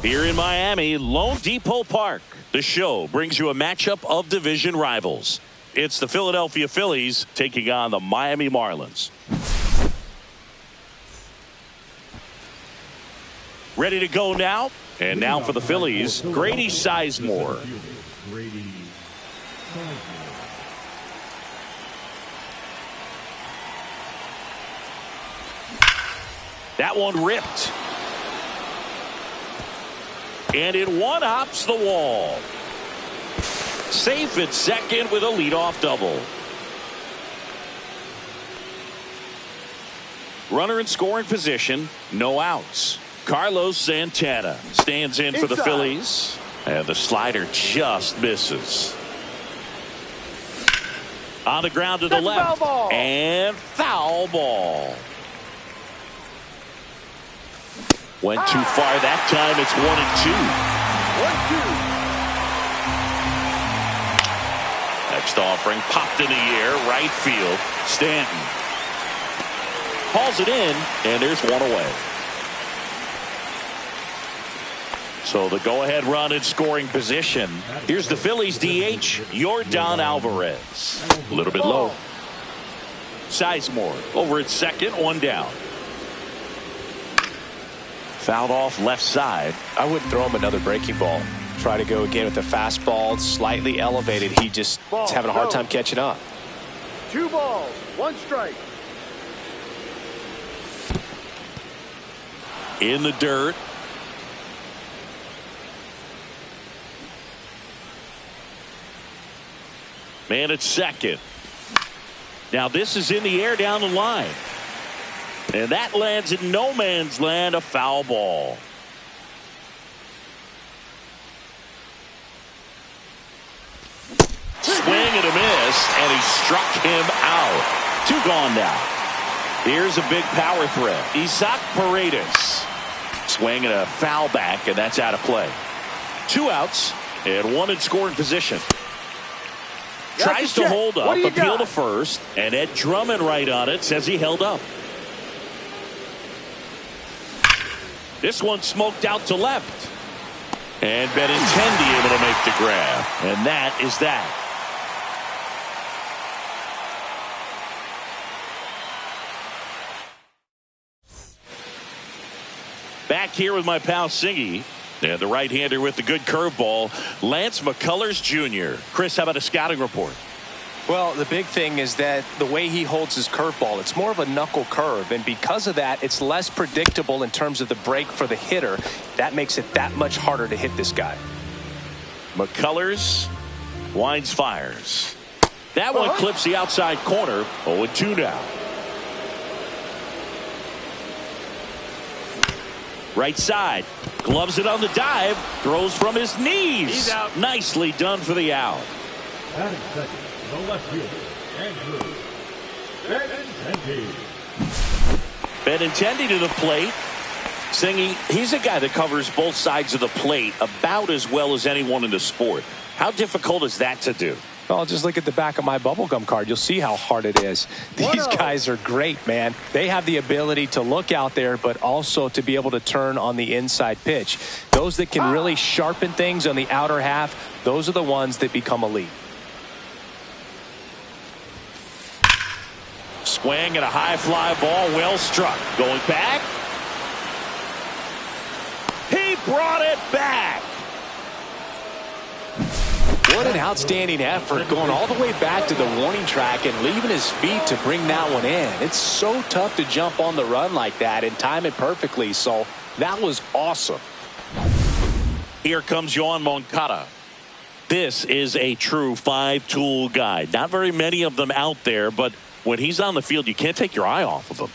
Here in Miami, Lone Depot Park, the show brings you a matchup of division rivals. It's the Philadelphia Phillies taking on the Miami Marlins. Ready to go now. And now for the Phillies, Grady Sizemore. That one ripped. And it one-hops the wall. Safe at second with a leadoff double. Runner in scoring position, no outs. Carlos Santana stands in for the Phillies. And the slider just misses. On the ground to the left. And foul ball. Went too far that time. It's 1-2. Next offering popped in the air. Right field. Stanton hauls it in. And there's one away. So the go-ahead run in scoring position. Here's the Phillies DH, Yordan Alvarez. A little bit low. Sizemore over at second, one down. Fouled off left side. I wouldn't throw him another breaking ball. Try to go again with the fastball, slightly elevated. He just is having a hard time catching up. 2 balls, 1 strike. In the dirt. Man at second. Now this is in the air down the line. And that lands in no man's land, a foul ball. Swing and a miss, and he struck him out. 2 gone now. Here's a big power threat. Isaac Paredes. Swing and a foul back, and that's out of play. 2 outs, and 1 in scoring position. Tries to hold up, appeal to first, and Ed Drummond right on it says he held up. This one smoked out to left. And Benintendi able to make the grab. And that is that. Back here with my pal Singy. And the right-hander with the good curveball, Lance McCullers Jr. Chris, how about a scouting report? Well, the big thing is that the way he holds his curveball, it's more of a knuckle curve. And because of that, it's less predictable in terms of the break for the hitter. That makes it that much harder to hit this guy. McCullers winds, fires. That one clips the outside corner. 0-2 now. Right side. Gloves it on the dive. Throws from his knees. He's out. Nicely done for the out. Batting second, the left fielder, Andrew Benintendi to the plate. Singy, he's a guy that covers both sides of the plate about as well as anyone in the sport. How difficult is that to do? Well, just look at the back of my bubblegum card. You'll see how hard it is. These guys are great, man. They have the ability to look out there, but also to be able to turn on the inside pitch. Those that can really sharpen things on the outer half, those are the ones that become elite. Swing and a high fly ball, well struck. Going back. He brought it back. What an outstanding effort, going all the way back to the warning track and leaving his feet to bring that one in. It's so tough to jump on the run like that and time it perfectly, so that was awesome. Here comes Yoan Moncada. This is a true 5-tool guy. Not very many of them out there, but when he's on the field, you can't take your eye off of him.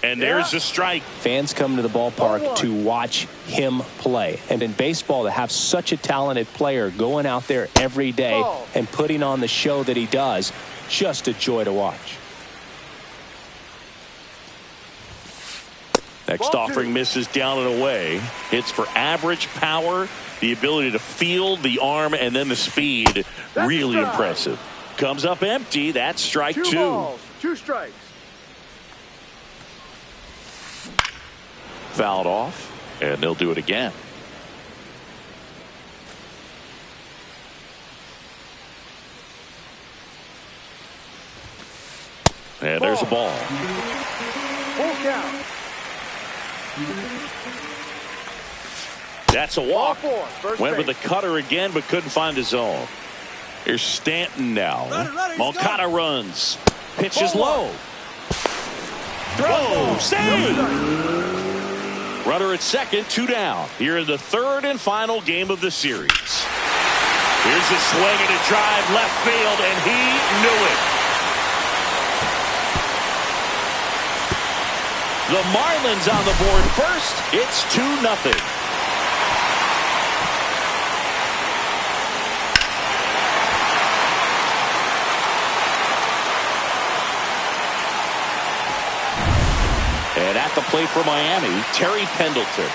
And there's a strike. Fans come to the ballpark to watch him play. And in baseball, to have such a talented player going out there every day and putting on the show that he does, just a joy to watch. Next offering misses down and away. Hits for average power, the ability to field, the arm, and then the speed. Really impressive. Comes up empty. That's strike 2. 2 balls, 2 strikes. Fouled off. And they'll do it again. And there's a ball. Full count. That's a walk. First Went with the base. cutter again, but couldn't find his zone. Here's Stanton now. Moncada runs. Pitch is low. Throw. Save. Runner at second, 2 down. Here in the third and final game of the series. Here's a swing and a drive left field, and he knew it. The Marlins on the board first. It's 2-0. And at the plate for Miami, Terry Pendleton.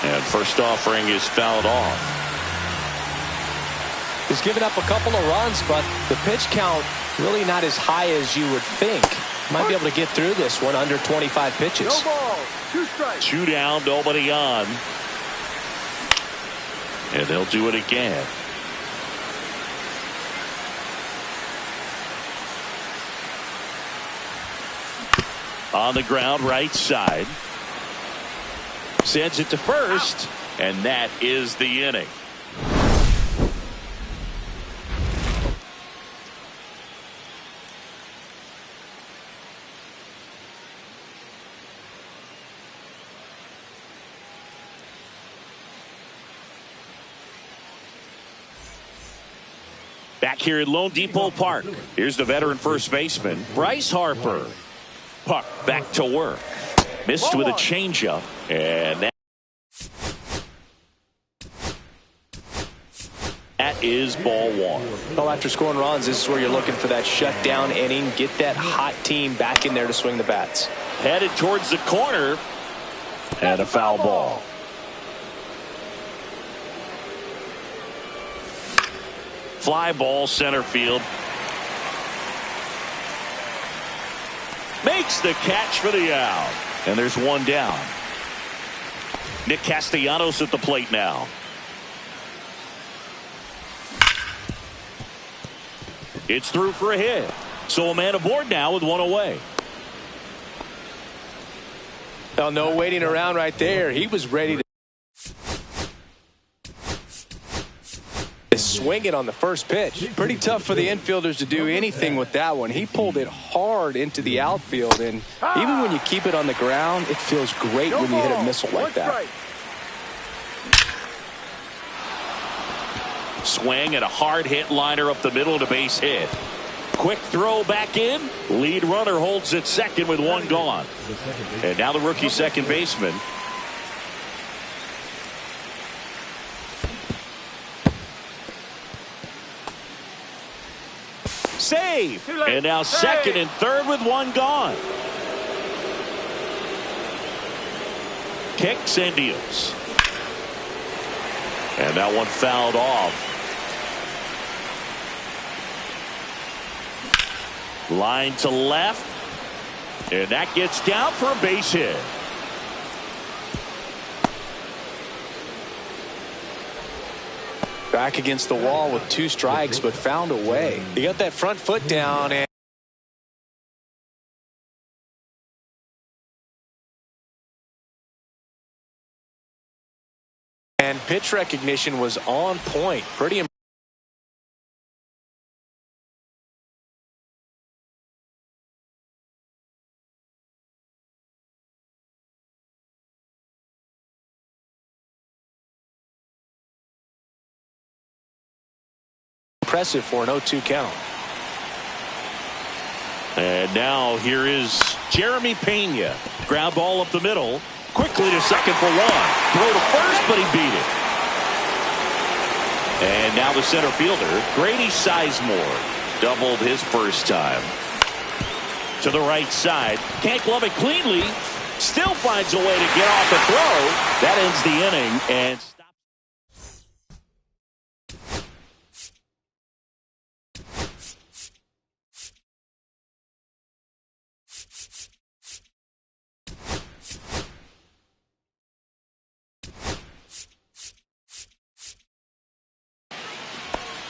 And first offering is fouled off. He's given up a couple of runs, but the pitch count really not as high as you would think. Might be able to get through this one under 25 pitches. No ball. 2 strikes. 2 down, nobody on. And they'll do it again. On the ground, right side. Sends it to first, and that is the inning. Back here at Lone Depot Park, here's the veteran first baseman, Bryce Harper. Puck back to work. Missed with a changeup, and that is ball 1. Well, after scoring runs, this is where you're looking for that shutdown inning. Get that hot team back in there to swing the bats. Headed towards the corner, and a foul ball. Fly ball center field. Makes the catch for the out. And there's 1 down. Nick Castellanos at the plate now. It's through for a hit. So a man aboard now with 1 away. Well, no waiting around right there. He was ready to swing it on the first pitch. Pretty tough for the infielders to do anything with that one. He pulled it hard into the outfield, and even when you keep it on the ground, it feels great when you hit a missile like that. Swing and a hard hit liner up the middle to base hit. Quick throw back in. Lead runner holds at second with 1 gone. And now the rookie second baseman. Save. And now second and third with 1 gone. Kicks and deals. And that one fouled off. Line to left. And that gets down for a base hit. Back against the wall with 2 strikes, but found a way. He got that front foot down, and pitch recognition was on point. Pretty impressive. Impressive for an 0-2 count. And now here is Jeremy Pena. Ground ball up the middle. Quickly to second for 1. Throw to first, but he beat it. And now the center fielder, Grady Sizemore, doubled his first time. To the right side. Can't glove it cleanly. Still finds a way to get off the throw. That ends the inning. And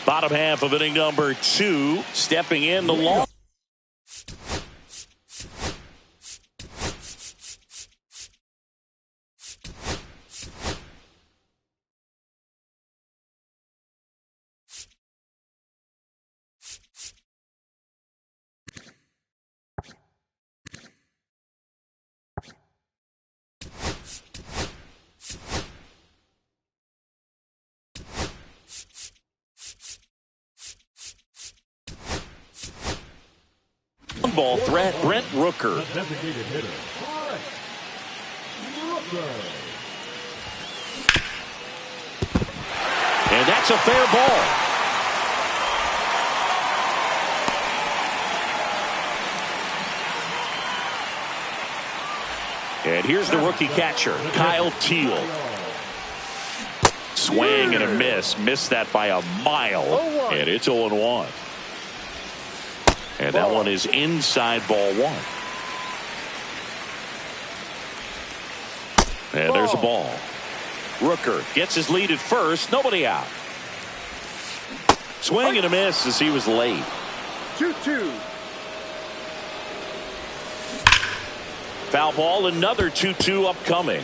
Bottom half of inning number 2. Stepping in the long. Ball threat, Brent Rooker. Designated hitter, Brent Rooker. And that's a fair ball. And here's the rookie catcher, Kyle Teal. Swing and a miss. Missed that by a mile. And it's 0-1. And that one is inside ball 1. And there's a ball. Rooker gets his lead at first. Nobody out. Swing and a miss as he was late. 2-2. Foul ball, another 2-2 upcoming.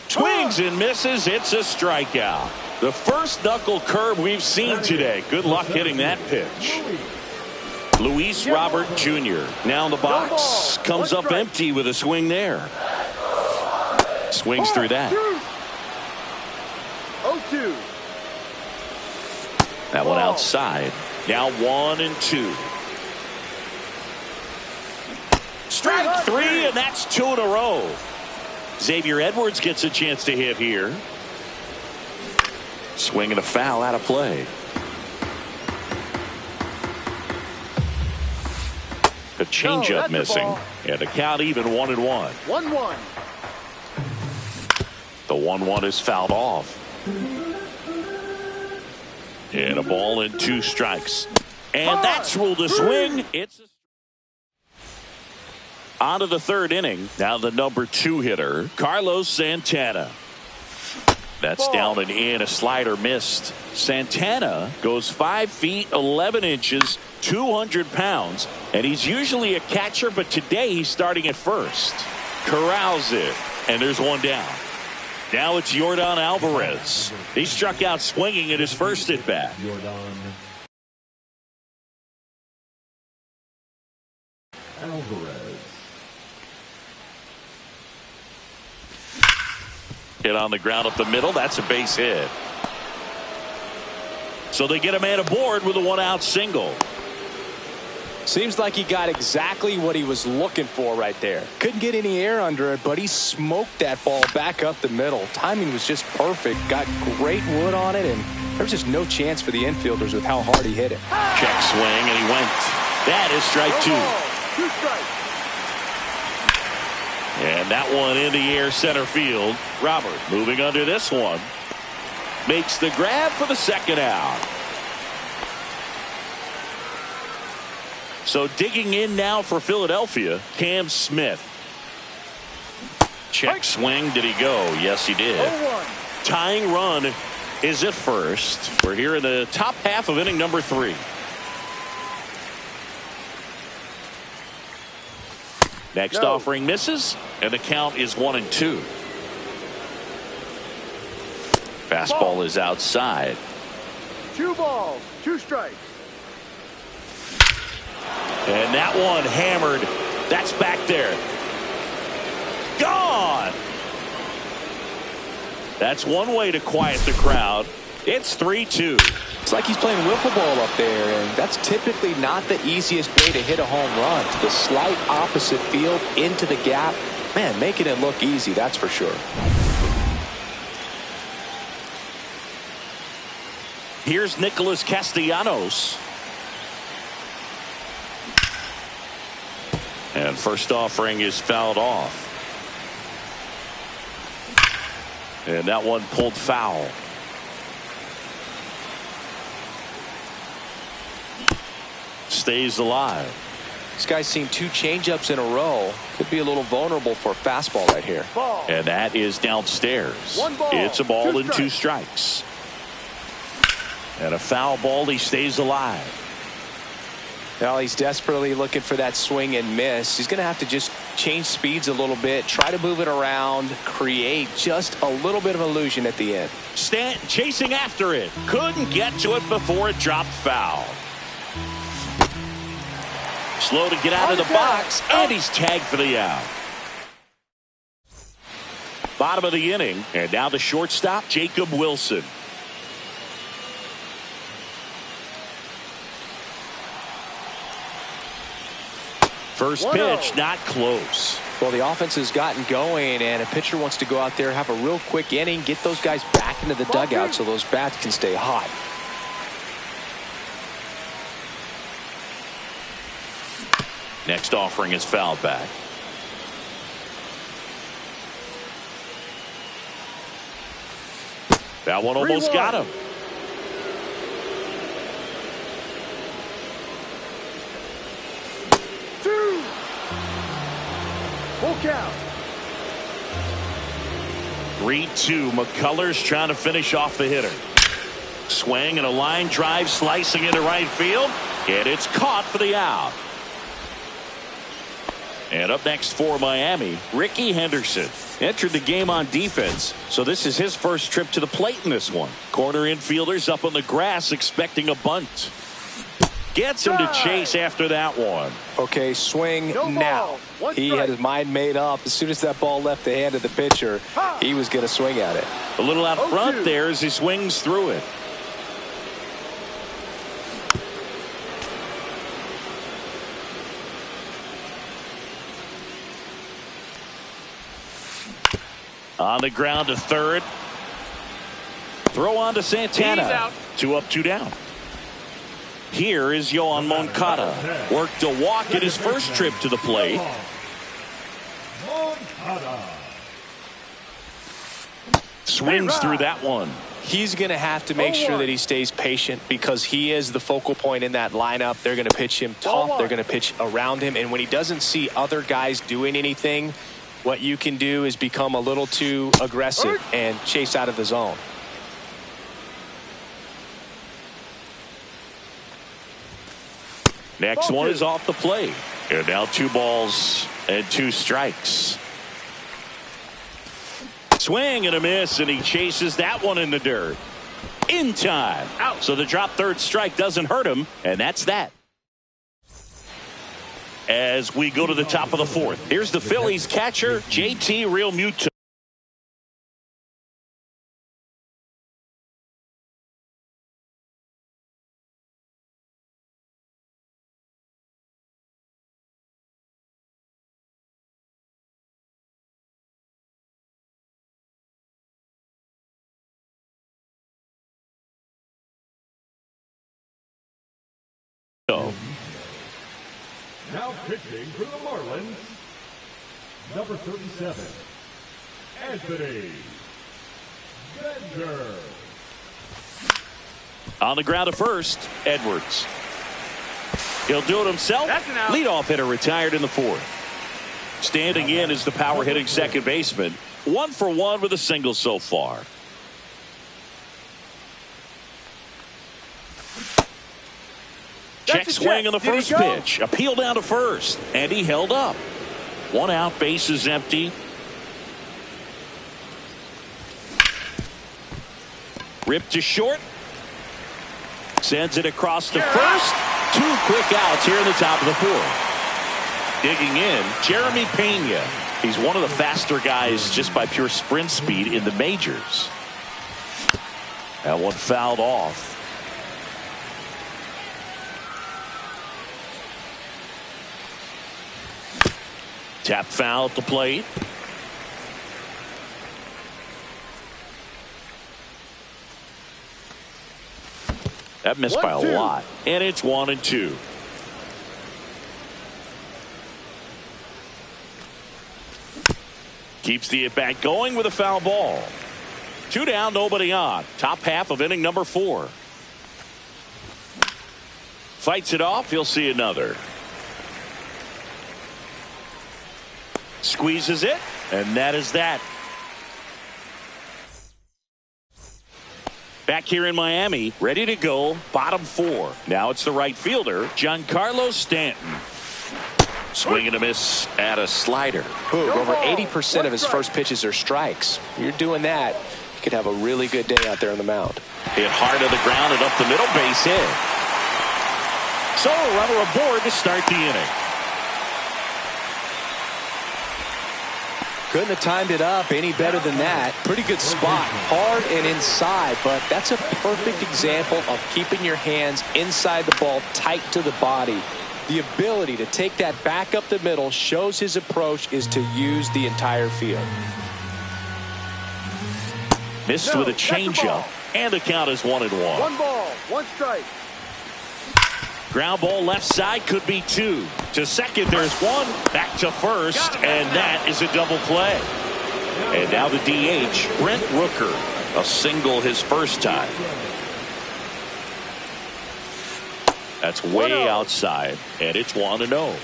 Swings and misses. It's a strikeout. The first knuckle curve we've seen today. Good luck hitting that pitch. Luis Robert Jr. now in the box. Comes up empty with a swing there. Swings through that. 0-2. That one outside. Now 1-2. Strike 3, and that's 2 in a row. Xavier Edwards gets a chance to hit here. Swing and a foul out of play. The changeup missing. And the count even 1-1. 1-1. The 1-1 is fouled off. And a ball and 2 strikes. And that's ruled a swing. It's on to the 3rd inning. Now the number 2 hitter, Carlos Santana. That's down and in. A slider missed. Santana goes 5 feet 11 inches, 200 pounds, and he's usually a catcher, but today he's starting at first. Corrals it, and there's one down. Now it's Yordan Alvarez. He struck out swinging at his first at bat. Yordan Alvarez. Hit on the ground up the middle. That's a base hit. So they get a man aboard with a 1-out single. Seems like he got exactly what he was looking for right there. Couldn't get any air under it, but he smoked that ball back up the middle. Timing was just perfect. Got great wood on it, and there was just no chance for the infielders with how hard he hit it. Check swing, and he went. That is strike 2. 2 strikes. And that one in the air center field. Robert moving under this one. Makes the grab for the 2nd out. So digging in now for Philadelphia, Cam Smith. Check swing. Did he go? Yes, he did. 0-1. Tying run is at first. We're here in the top half of inning number 3. Next offering misses, and the count is 1-2. Fastball is outside. 2 balls, 2 strikes. And that one hammered. That's back there. Gone. That's one way to quiet the crowd. It's 3-2. It's like he's playing wiffle ball up there, and that's typically not the easiest way to hit a home run. To the slight opposite field, into the gap. Man, making it look easy, that's for sure. Here's Nicholas Castellanos. And first offering is fouled off. And that one pulled foul. Stays alive. This guy's seen 2 changeups in a row. Could be a little vulnerable for a fastball right here. Ball. And that is downstairs. 1 ball. It's a ball 2 and 2 strikes. And a foul ball. He stays alive. Now he's desperately looking for that swing and miss. He's going to have to just change speeds a little bit, try to move it around, create just a little bit of illusion at the end. Stanton chasing after it. Couldn't get to it before it dropped foul. Slow to get out of the box, and he's tagged for the out. Bottom of the inning, and now the shortstop, Jacob Wilson. First pitch, not close. Well, the offense has gotten going, and a pitcher wants to go out there, have a real quick inning, get those guys back into the dugout so those bats can stay hot. Next offering is fouled back. That one almost got him. Full count. 3-2. McCullers trying to finish off the hitter. Swing and a line drive slicing into right field. And it's caught for the out. And up next for Miami, Ricky Henderson. Entered the game on defense, so this is his first trip to the plate in this one. Corner infielders up on the grass expecting a bunt. Gets him to chase after that one. Okay, swing now. He had his mind made up. As soon as that ball left the hand of the pitcher, he was going to swing at it. A little out front there as he swings through it. On the ground to third. Throw on to Santana. 2 up, 2 down. Here is Yohan Moncada. Worked a walk in his first trip to the plate. Swings through that one. He's going to have to make sure that he stays patient because he is the focal point in that lineup. They're going to pitch him tough. They're going to pitch around him. And when he doesn't see other guys doing anything, what you can do is become a little too aggressive and chase out of the zone. Next one is off the plate. And now 2 balls and 2 strikes. Swing and a miss, and he chases that one in the dirt. In time. Out. So the drop third strike doesn't hurt him, and that's that. As we go to the top of the 4th, here's the Phillies catcher, JT Realmuto. Now pitching for the Marlins, number 37, Anthony Bender. On the ground to first, Edwards. He'll do it himself. Leadoff hitter retired in the 4th. Standing in is the power hitting second baseman. 1 for 1 with a single so far. Check swing on the first pitch. Appeal down to first. And he held up. 1 out, base is empty. Ripped to short. Sends it across to first. 2 quick outs here in the top of the 4th. Digging in, Jeremy Pena. He's one of the faster guys just by pure sprint speed in the majors. That one fouled off. Tap foul at the plate. That missed by a lot. And it's 1-2. Keeps the at-bat going with a foul ball. 2 down, nobody on. Top half of inning number 4. Fights it off. He'll see another. Squeezes it, and that is that. Back here in Miami, ready to go, bottom 4. Now it's the right fielder, Giancarlo Stanton. Swing and a miss at a slider. Over 80% of his first pitches are strikes. You're doing that, you could have a really good day out there on the mound. Hit hard to the ground and up the middle, base hit. So a runner aboard to start the inning. Couldn't have timed it up any better than that. Pretty good spot, hard and inside, but that's a perfect example of keeping your hands inside the ball, tight to the body. The ability to take that back up the middle shows his approach is to use the entire field. Missed with a changeup, and the count is 1-1. 1 ball, 1 strike. Ground ball left side, could be 2. To second, there's 1. Back to first, and that is a double play. And now the DH, Brent Rooker. A single his first time. That's way outside, and it's 1-0.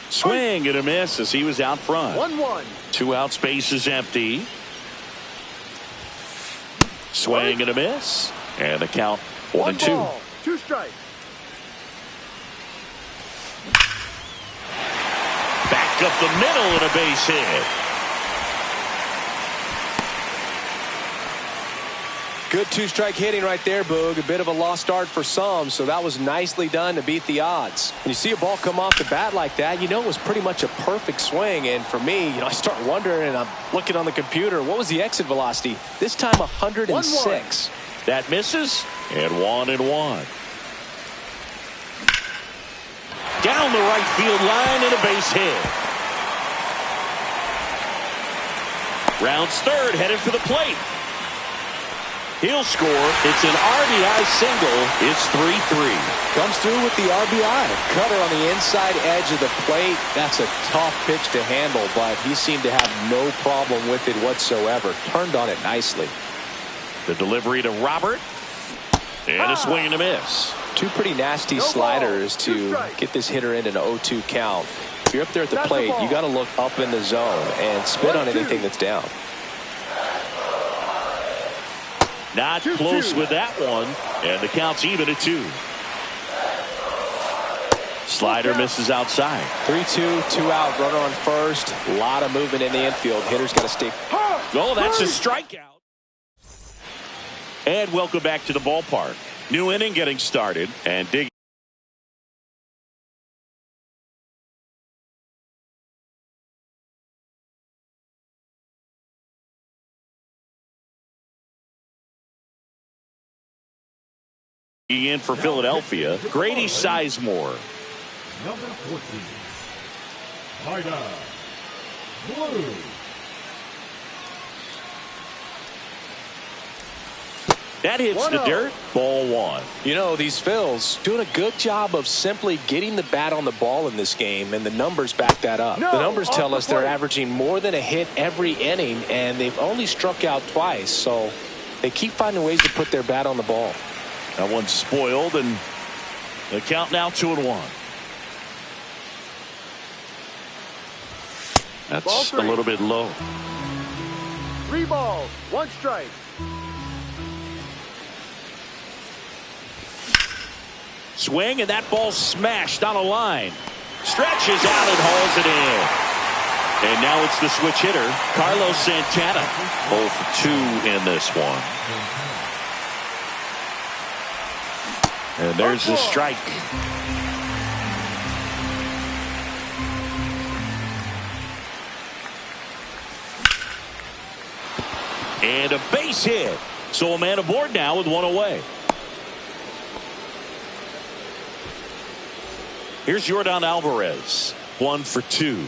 Swing and a miss as he was out front. 1-1. 2 out, space is empty. Swing and a miss, and the count 1-2. 1 ball, 2 strikes. Back up the middle and a base hit. Good 2-strike hitting right there, Boog. A bit of a lost start for some, so that was nicely done to beat the odds. When you see a ball come off the bat like that, you know it was pretty much a perfect swing. And for me, I start wondering, and I'm looking on the computer, what was the exit velocity? This time 106. That misses, and 1-1. Down the right field line and a base hit. Rounds third, headed for the plate. He'll score. It's an RBI single. It's 3-3. Comes through with the RBI. Cutter on the inside edge of the plate. That's a tough pitch to handle, but he seemed to have no problem with it whatsoever. Turned on it nicely. The delivery to Robert. And a swing and a miss. 2 pretty nasty sliders to get this hitter in an 0-2 count. If you're up there at the plate, you got to look up in the zone and spit on anything that's down. Not close with that one, and the count's even at 2. Slider misses outside. 3-2, 2 out, runner on first. A lot of movement in the infield. Hitter's got to stay. Oh, that's a strikeout. And welcome back to the ballpark. New inning getting started, and dig. In for Philadelphia, Grady Sizemore. Number 14. Ida Blue. That hits the dirt. Ball 1. You know, these Phils doing a good job of simply getting the bat on the ball in this game, and the numbers back that up. The numbers tell us they're averaging more than a hit every inning, and they've only struck out twice, so they keep finding ways to put their bat on the ball. That one's spoiled, and the count now 2-1. That's a little bit low. 3 balls, 1 strike. Swing, and that ball smashed on a line. Stretches out and hauls it in. And now it's the switch hitter, Carlos Santana. 0 for 2 in this one. And there's the strike. And a base hit. So a man aboard now with 1 away. Here's Yordan Alvarez. 1 for 2.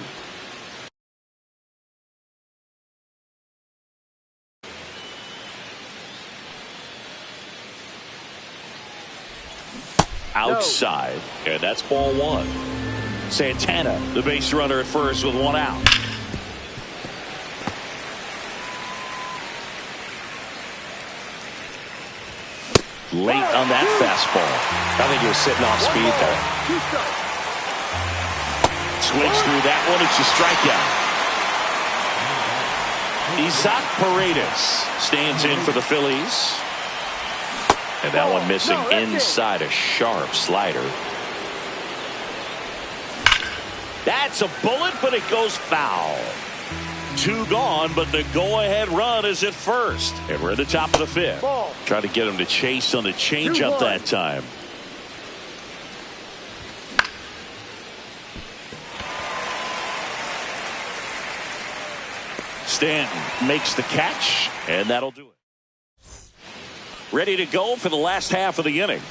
Outside, and that's ball 1. Santana, the base runner at first with 1 out. Late on that fastball. I think he was sitting off speed there. swings through that one. It's a strikeout. Isaac Paredes stands in for the Phillies. And that one missing inside a sharp slider. That's a bullet, but it goes foul. 2 gone, but the go-ahead run is at first. And we're at the top of the 5th. Trying to get him to chase on the changeup that time. Stanton makes the catch, and that'll do it. Ready to go for the last half of the inning.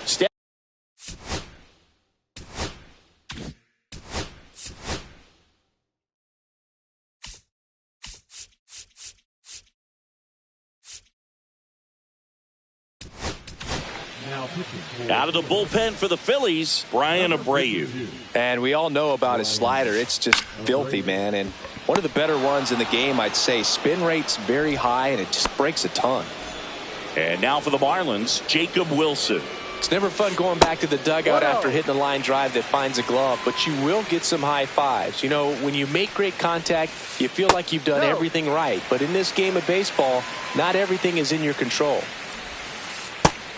Out of the bullpen for the Phillies, Brian Abreu. And we all know about his slider. It's just filthy, man. And one of the better ones in the game, I'd say. Spin rate's very high, and it just breaks a ton. And now for the Marlins, Jacob Wilson. It's never fun going back to the dugout after hitting a line drive that finds a glove, but you will get some high fives. You know, when you make great contact, you feel like you've done everything right. But in this game of baseball, not everything is in your control.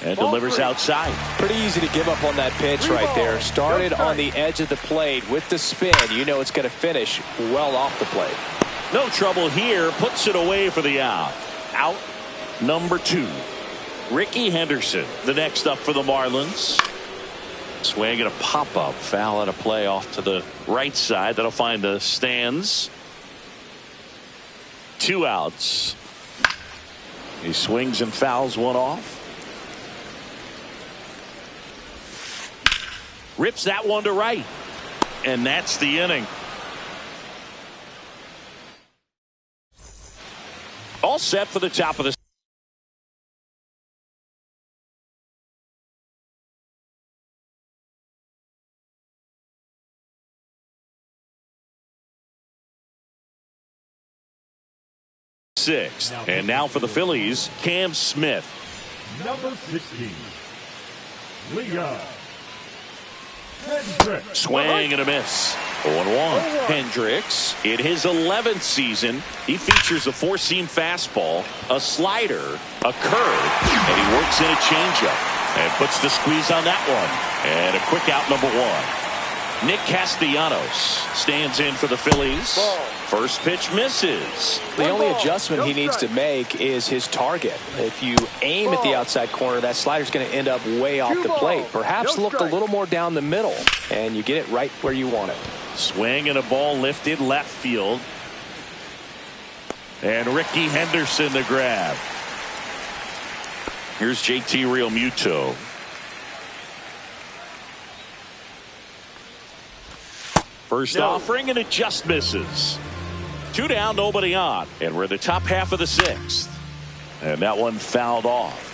And delivers outside. Pretty easy to give up on that pitch right there. Started on the edge of the plate with the spin. You know it's going to finish well off the plate. No trouble here. Puts it away for the out. Out number 2. Ricky Henderson, the next up for the Marlins. Swing and a pop-up. Foul out of play off to the right side. That'll find the stands. 2 outs. He swings and fouls one off. Rips that one to right. And that's the inning. All set for the top of the 6th. And now for the Phillies, Cam Smith. Number 16, Leah. Swing and a miss. 0-1. Hendricks, in his 11th season, he features a 4-seam fastball, a slider, a curve, and he works in a changeup and puts the squeeze on that one. And a quick out number 1. Nick Castellanos stands in for the Phillies. First pitch misses. The only adjustment he needs to make is his target. If you aim at the outside corner, that slider's going to end up way off the plate. Perhaps look a little more down the middle, and you get it right where you want it. Swing and a ball lifted left field. And Ricky Henderson the grab. Here's JT Realmuto. First offering, and it just misses. 2 down, nobody on. And we're in the top half of the 6th. And that one fouled off.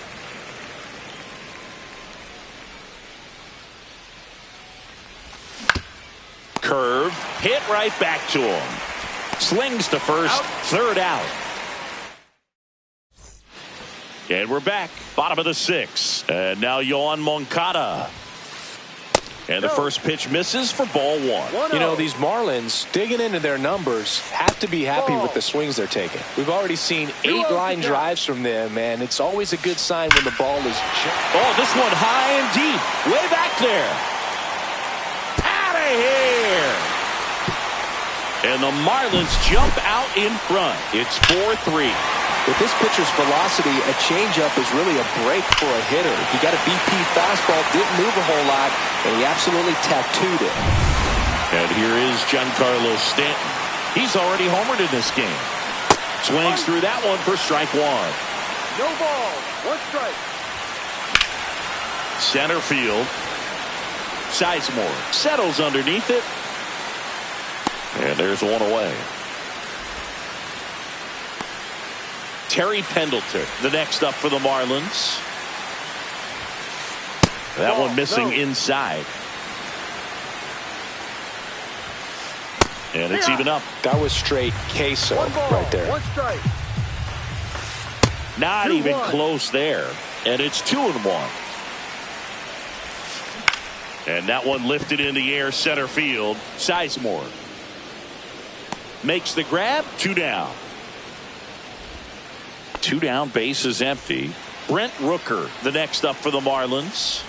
Curve, hit right back to him. Slings to first, out. 3rd out. And we're back, bottom of the 6th. And now Yoan Moncada. And the first pitch misses for ball 1. You know, these Marlins, digging into their numbers, have to be happy with the swings they're taking. We've already seen 8 line drives from them, and it's always a good sign when the ball is... Oh, this one high and deep. Way back there. Out of here. And the Marlins jump out in front. It's 4-3. With this pitcher's velocity, a changeup is really a break for a hitter. He got a BP fastball, didn't move a whole lot, and he absolutely tattooed it. And here is Giancarlo Stanton. He's already homered in this game. Swings through that one for strike 1. No ball, 1 strike. Center field. Sizemore settles underneath it. And there's one away. Terry Pendleton, the next up for the Marlins. That one missing inside. And it's even up. That was straight queso right there. 1 strike. Not even close there. And it's 2-1. And that one lifted in the air, center field. Sizemore makes the grab. 2 down. 2 down, base is empty. Brent Rooker, the next up for the Marlins.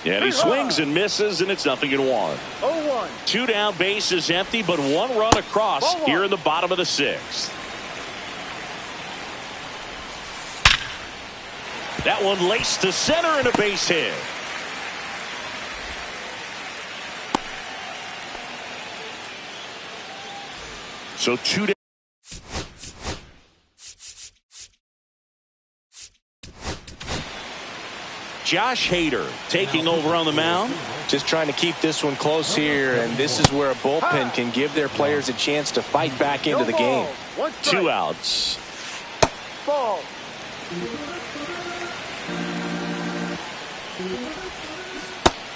And he swings and misses, and it's 0-1. 0-1. 2 down, base is empty, but 1 run across here in the bottom of the 6th. That one laced to center and a base hit. So 2 down. Josh Hader taking over on the mound. Just trying to keep this one close here, and this is where a bullpen can give their players a chance to fight back into the game. 2 outs. Ball.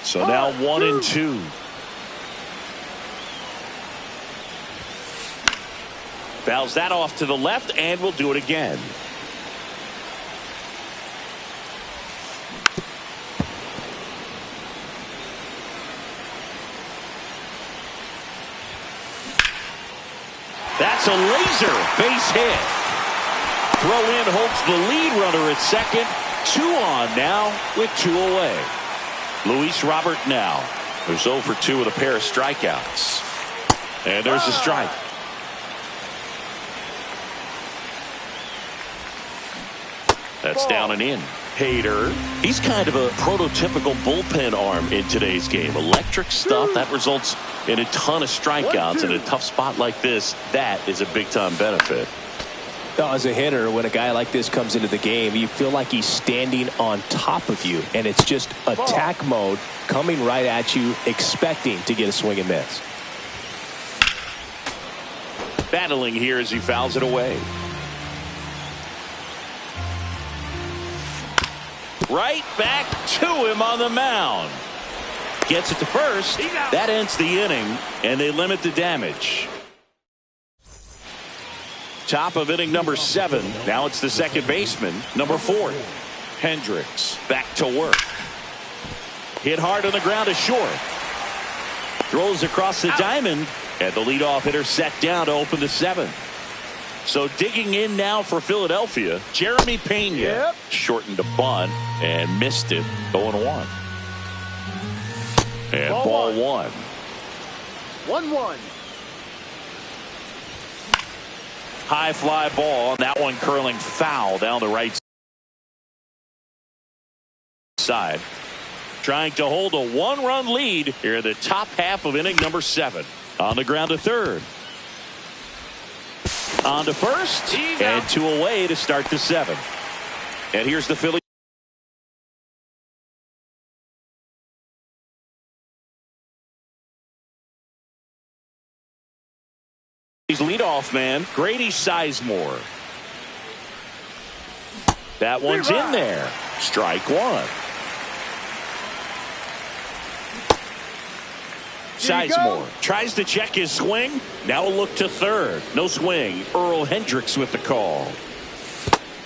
So now 1-2. Fouls that off to the left, and we'll do it again. That's a laser base hit. Throw in holds the lead runner at second. 2 on now with 2 away. Luis Robert now. There's 0 for 2 with a pair of strikeouts. And there's a strike. That's down and in. Hader, he's kind of a prototypical bullpen arm in today's game. Electric stuff that results in a ton of strikeouts in a tough spot like this. That is a big-time benefit. As a hitter, when a guy like this comes into the game, you feel like he's standing on top of you, and it's just attack mode coming right at you, expecting to get a swing and miss. Battling here as he fouls it away. Right back to him on the mound. Gets it to first. That ends the inning, and they limit the damage. Top of inning number 7. Now it's the second baseman, number 4. Hendricks back to work. Hit hard on the ground to short. Throws across the diamond, and the leadoff hitter set down to open the 7th. So digging in now for Philadelphia, Jeremy Pena shortened a bunt and missed it. 0-1. And ball 1. 1-1. High fly ball, and that one curling foul down the right side. Trying to hold a 1-run lead here in the top half of inning number 7. On the ground to third. On to first, and 2 away to start the 7th. And here's the Phillies. Leadoff man, Grady Sizemore. That one's in there. Strike 1. Sizemore tries to check his swing. Now a look to third. No swing. Earl Hendricks with the call.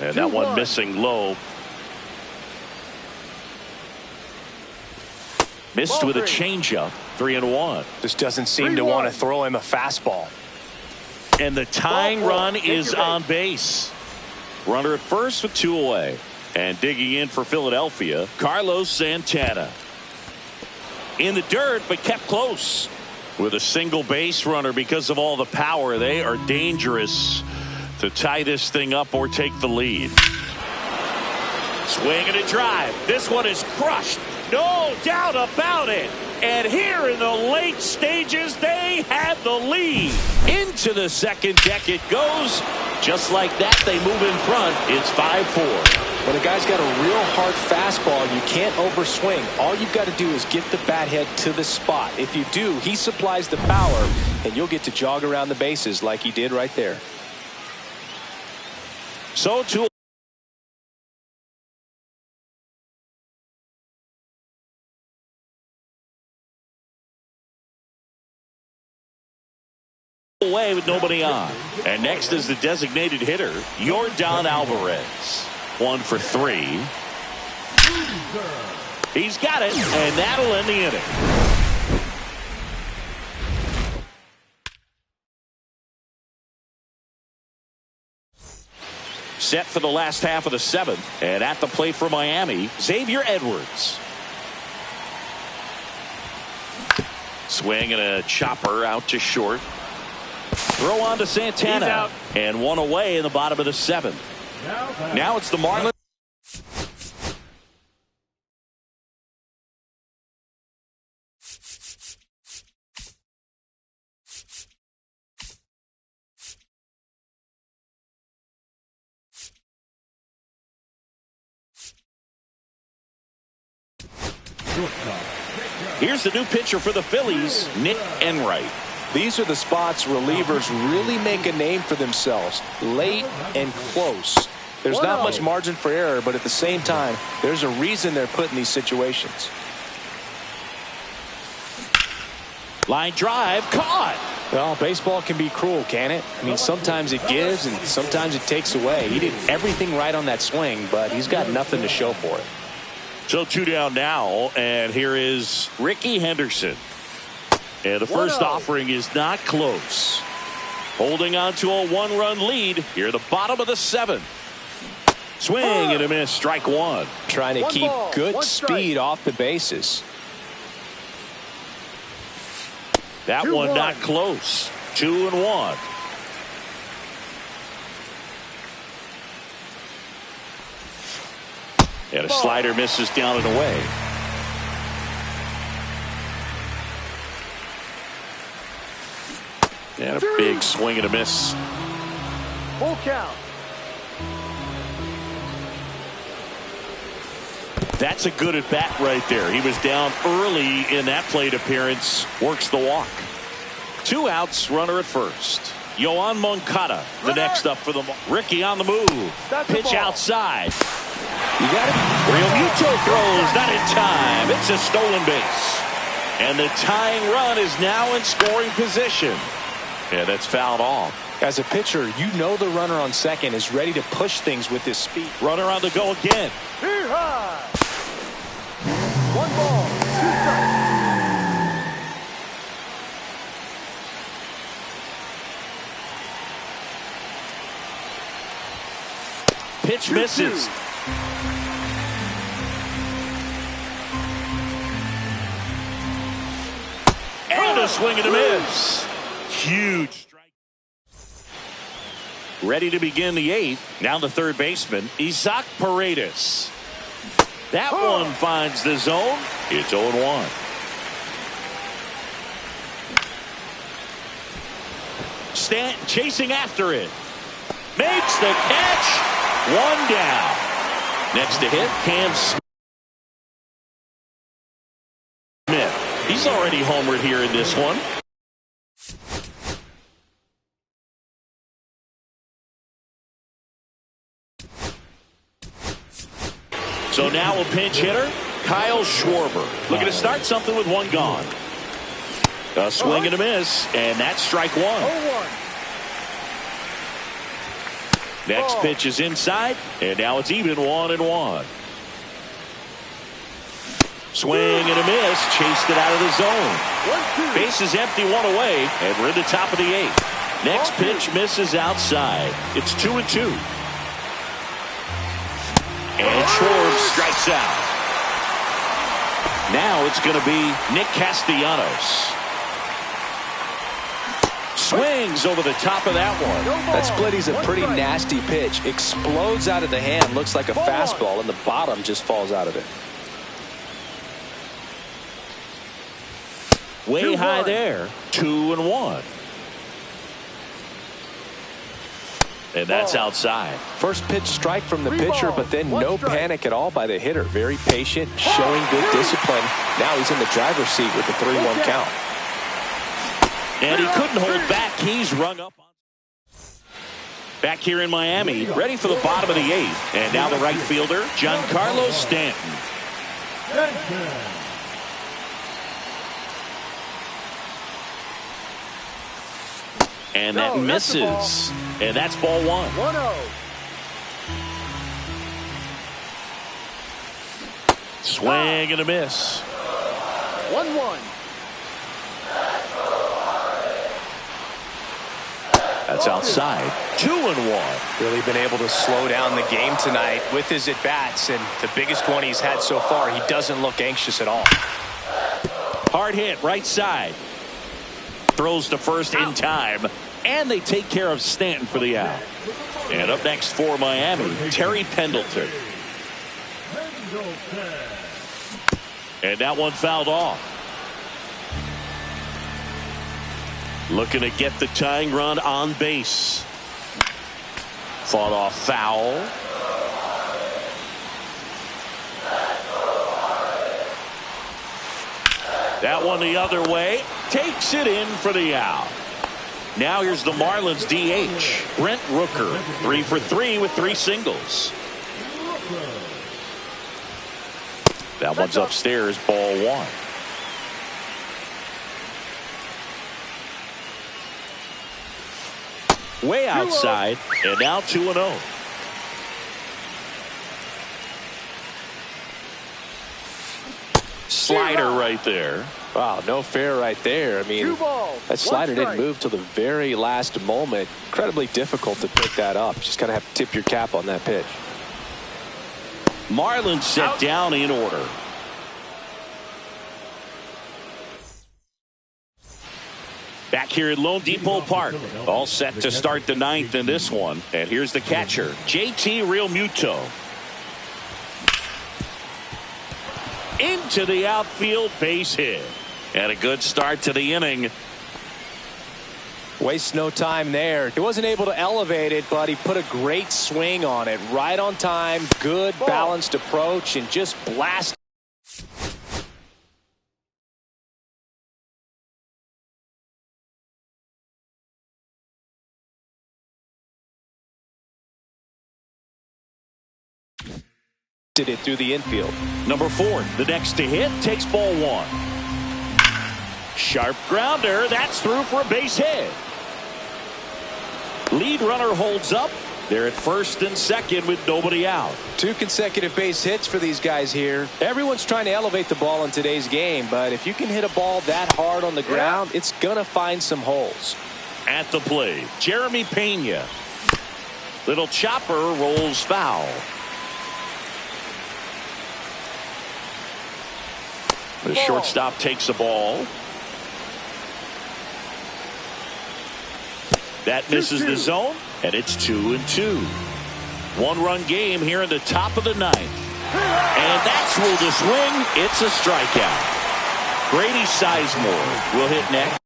And that one missing low. Missed with a changeup. 3-1. Just doesn't seem to want to throw him a fastball. And the tying run is on base. Runner at first with 2 away. And digging in for Philadelphia, Carlos Santana. In the dirt, but kept close. With a single base runner because of all the power, they are dangerous to tie this thing up or take the lead. Swing and a drive. This one is crushed. No doubt about it. And here in the late stages, they had the lead. Into the second deck it goes. Just like that, they move in front. It's 5-4. When a guy's got a real hard fastball, you can't overswing. All you've got to do is get the bat head to the spot. If you do, he supplies the power, and you'll get to jog around the bases like he did right there. So to away with nobody on. And next is the designated hitter, Yordan Alvarez. 1 for 3. He's got it, and that'll end the inning. set for the last half of the seventh. And at the plate for Miami, Xavier Edwards. Swing and a chopper out to short. Throw on to Santana. And one away in the bottom of the seventh. Now it's the Marlins. Here's the new pitcher for the Phillies, Nick Enright. These are the spots relievers really make a name for themselves, late and close. There's not much margin for error, but at the same time, there's a reason they're put in these situations. Line drive, caught. Well, baseball can be cruel, can it? I mean, sometimes it gives and sometimes it takes away. He did everything right on that swing, but he's got nothing to show for it. So 2 down now, and here is Ricky Henderson. And the first offering is not close. Holding on to a 1-run lead here at the bottom of the seventh. Swing and a miss, strike one. Trying to keep good speed off the bases. That one not close. 2-1. And a slider misses down and away. And a big swing and a miss. Full count. That's a good at bat right there. He was down early in that plate appearance. Works the walk. 2 outs, runner at first. Yoan Moncada, the next up for the Ricky on the move. Pitch outside. You got it. Realmuto throws, not in time. It's a stolen base. And the tying run is now in scoring position. Yeah, that's fouled off. As a pitcher, you know the runner on second is ready to push things with his speed. Runner on the go again. Here high. 1 ball, 2 strikes. Pitch misses. And a swing and a miss. Huge strike. Ready to begin the 8th. Now the third baseman, Isaac Paredes. That one finds the zone. It's 0-1. Stanton chasing after it. Makes the catch. 1 down. Next to hit, Cam Smith. He's already homered here in this one. So now a pinch hitter, Kyle Schwarber. Looking to start something with 1 gone. A swing and a miss, and that's strike 1. 0-1. Next pitch is inside, and now it's even 1-1. Swing and a miss, chased it out of the zone. 1-2. Base is empty, 1 away, and we're in the top of the 8th. Next pitch misses outside. It's 2-2. And Schwarber strikes out. Now it's going to be Nick Castellanos. Swings over the top of that one. That split is a pretty nasty pitch. Explodes out of the hand. Looks like a fastball, and the bottom just falls out of it. Way high there. 2-1. And that's outside. First pitch strike from the pitcher, but then no panic at all by the hitter. Very patient, showing good discipline. Now he's in the driver's seat with the 3-1 count. And he couldn't hold back. He's rung up. Back here in Miami, ready for the bottom of the 8th. And now the right fielder, Giancarlo Stanton. And that misses. And that's ball 1. 1-0. Swing and a miss. 1-1. That's It's outside. 2-1. Really been able to slow down the game tonight with his at-bats, and the biggest one he's had so far, he doesn't look anxious at all. Hard hit right side. Throws to first in time, and they take care of Stanton for the out. And up next for Miami, Terry Pendleton. And that one fouled off. Looking to get the tying run on base. Fought off foul. That one the other way. Takes it in for the out. Now here's the Marlins DH, Brent Rooker. 3 for 3 with 3 singles. That one's upstairs, ball 1. Way outside, and now 2-0. Slider right there. Wow, no fair right there. I mean, that slider didn't move till the very last moment. Incredibly difficult to pick that up. Just kind of have to tip your cap on that pitch. Marlins set down in order. Back here at Lone Depot Park. All set to start the 9th in this one. And here's the catcher, JT Realmuto. Into the outfield, base hit. And a good start to the inning. Waste no time there. He wasn't able to elevate it, but he put a great swing on it. Right on time, good balanced approach, and just blast. Did it through the infield. Number 4, the next to hit, takes ball 1. Sharp grounder, that's through for a base hit. Lead runner holds up. They're at first and second with nobody out. 2 consecutive base hits for these guys here. Everyone's trying to elevate the ball in today's game, but if you can hit a ball that hard on the ground, it's gonna find some holes. At the plate, Jeremy Pena. Little chopper rolls foul. The shortstop takes the ball. That misses the zone, and it's 2-2. 1-run game here in the top of the 9th. And that's ruled a swing. It's a strikeout. Grady Sizemore will hit next.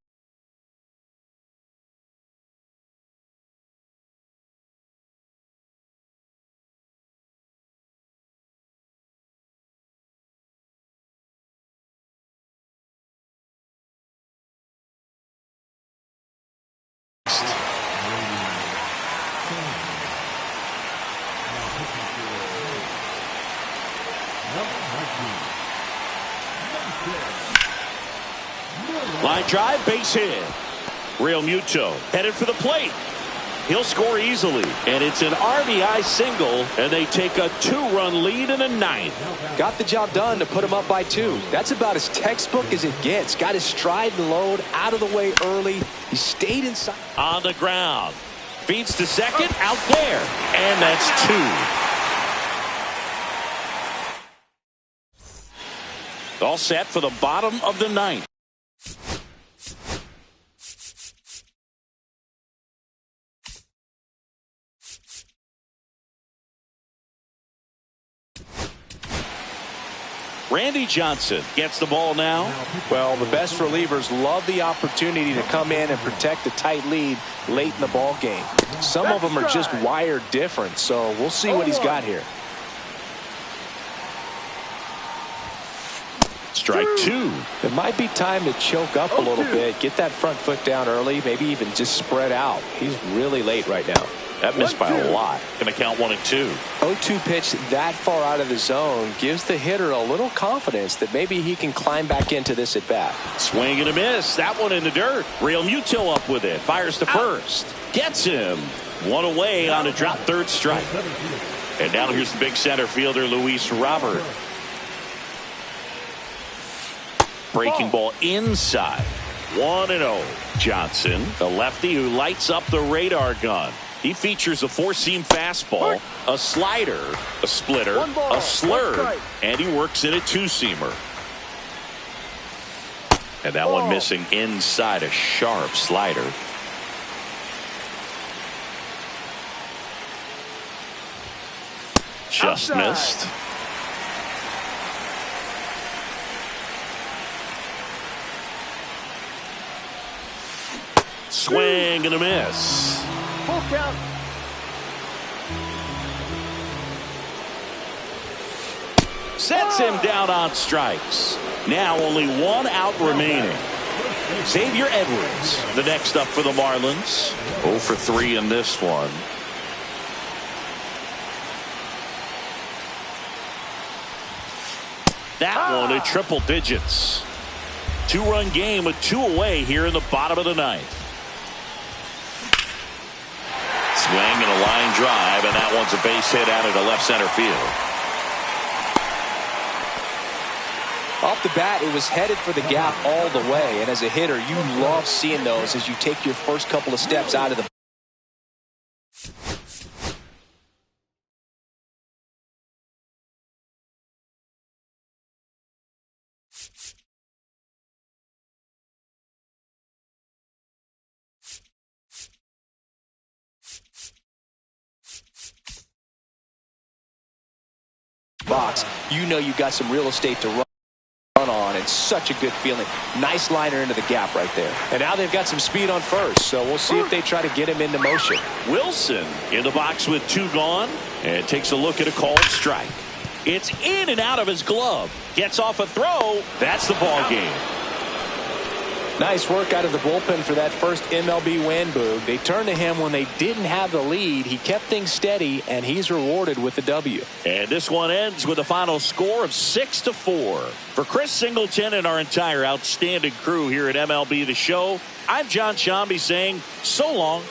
Line drive, base hit. Realmuto headed for the plate. He'll score easily, and it's an RBI single, and they take a 2-run lead in the 9th. Got the job done to put him up by 2. That's about as textbook as it gets. Got his stride and load out of the way early. He stayed inside. On the ground. Feeds to second, out there, and that's 2. All set for the bottom of the 9th. Randy Johnson gets the ball now. Well, the best relievers love the opportunity to come in and protect a tight lead late in the ball game. Some of them are just wired different, so we'll see what he's got here. Strike 2. It might be time to choke up a little bit, get that front foot down early, maybe even just spread out. He's really late right now. That missed by a lot. Going to count 1 and 2. 0-2 pitch that far out of the zone gives the hitter a little confidence that maybe he can climb back into this at bat. Swing and a miss. That one in the dirt. Realmuto up with it. Fires to first. Gets him. 1 away on a drop, 3rd strike. And now here's the big center fielder, Luis Robert. Breaking ball inside. 1-0. Johnson, the lefty who lights up the radar gun. He features a four-seam fastball, a slider, a splitter, a slurve, and he works in a two-seamer. And that one missing inside, a sharp slider. Just missed. Swing and a miss. Full count. Sets him down on strikes. Now only one out remaining. Xavier Edwards, the next up for the Marlins. 0 for 3 in this one. That one at triple digits. 2-run game with 2 away here in the bottom of the ninth. Swing and a line drive, and that one's a base hit out into left center field. Off the bat, it was headed for the gap all the way, and as a hitter, you love seeing those as you take your first couple of steps out of the box. You know you've got some real estate to run on, and such a good feeling. Nice liner into the gap right there. And now they've got some speed on first, so we'll see if they try to get him into motion. Wilson in the box with 2 gone, and takes a look at a called strike. It's in and out of his glove. Gets off a throw. That's the ball game. Nice work out of the bullpen for that first MLB win, Boog. They turned to him when they didn't have the lead. He kept things steady, and he's rewarded with the W. And this one ends with a final score of 6-4. For Chris Singleton and our entire outstanding crew here at MLB The Show, I'm John Shambi saying so long